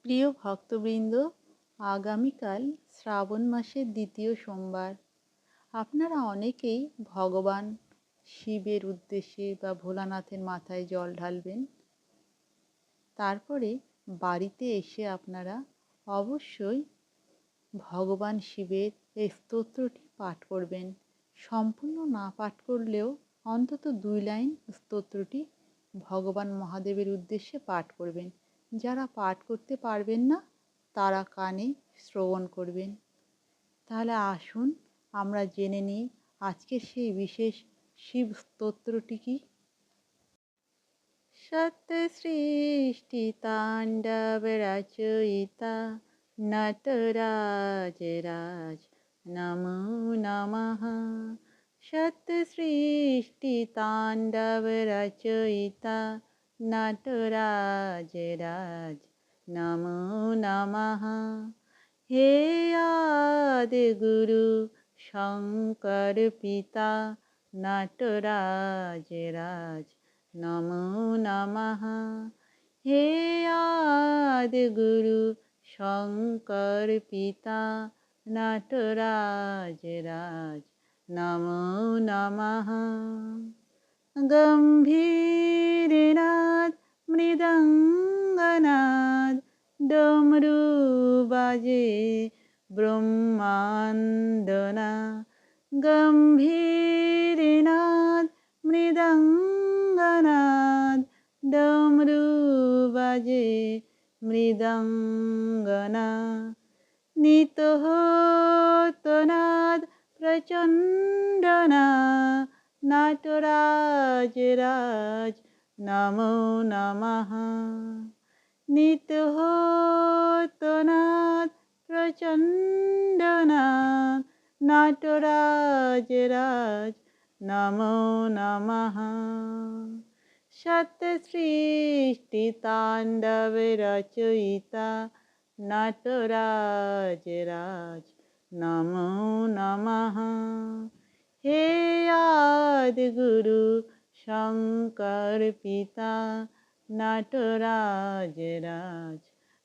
প্রিয় ভক্তবৃন্দ, আগামীকাল শ্রাবণ মাসের দ্বিতীয় সোমবার। আপনারা অনেকেই ভগবান শিবের উদ্দেশ্যে বা ভোলানাথের মাথায় জল ঢালবেন। তারপরে বাড়িতে এসে আপনারা অবশ্যই ভগবান শিবের এই স্তোত্রটি পাঠ করবেন। সম্পূর্ণ না পাঠ করলেও অন্তত 2 লাইন স্তোত্রটি ভগবান মহাদেবের উদ্দেশ্যে পাঠ করবেন। যারা পাঠ করতে পারবেন না তারা কানে শ্রবণ করবেন। তাহলে আসুন আমরা জেনে নিই আজকের সেই বিশেষ শিব স্তোত্রটি কি। সত্যসৃষ্টি তাণ্ডব রচয়িতা নটরাজরাজ নমো নমঃ। সত্যসৃষ্টি তাণ্ডব রচয়িতা নটরাজরাজ নমো নমঃ। হে আদি গুরু শঙ্কর পিতা নটরাজরাজ নমো নমঃ। হে আদি গুরু শঙ্কর পিতা নটরাজরাজ নমো নমঃ। গম্ভীরনাদ মৃদঙ্গনাদ ডমরু বাজে ব্রহ্মাণ্ডনা। গম্ভীরনাদ মৃদঙ্গনাদ ডমরু বাজে মৃদঙ্গনা। নিতহতনাদ প্রচণ্ডনা নটরাজরাজ নমো নমঃ। নিতহতনাদ প্রচণ্ডনা নটরাজরাজ নমো নমঃ। সত্যসৃষ্টি তাণ্ডব রচয়িতা নটরাজরাজ নমো নমঃ। হে আদি গুরু শঙ্কর পিতা নটরাজরাজ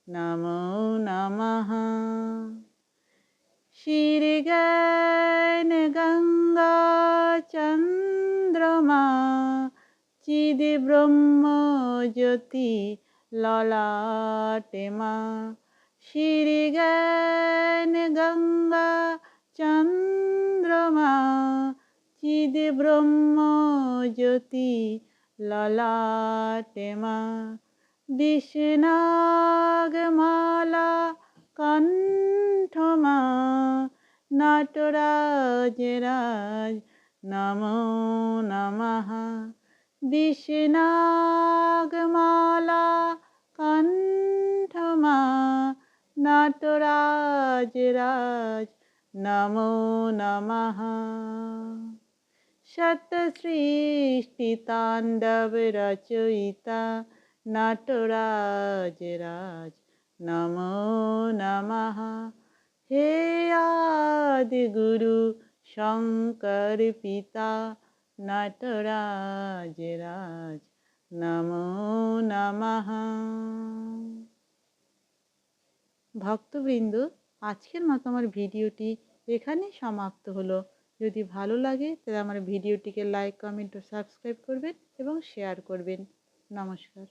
নমো নমঃ। শিরজ্ঞান গঙ্গা চন্দ্রমা চিদ ব্রহ্ম জ্যোতি ললাটে মা। শিরজ্ঞান গঙ্গা চন্দ্রমা চিদ ব্রহ্ম জ্যোতি ললাটে মা। বিষ্ণাগমালা কণ্ঠমা নটরাজরাজ নমো নমঃ। বিষ্ণাগমালা কণ্ঠমা নটরাজরাজ নমো নমঃ। সত্যসৃষ্টি তাণ্ডব রচয়িতা নটরাজরাজ নমো নমঃ। হে আদি গুরু শঙ্কর পিতা নটরাজরাজ নমো নমঃ। ভক্তবৃন্দ, আজকের মতো আমার ভিডিওটি এখানেই সমাপ্ত হলো। যদি ভালো লাগে তাহলে আমার ভিডিওটিকে লাইক, কমেন্ট ও সাবস্ক্রাইব করবেন এবং শেয়ার করবেন। নমস্কার।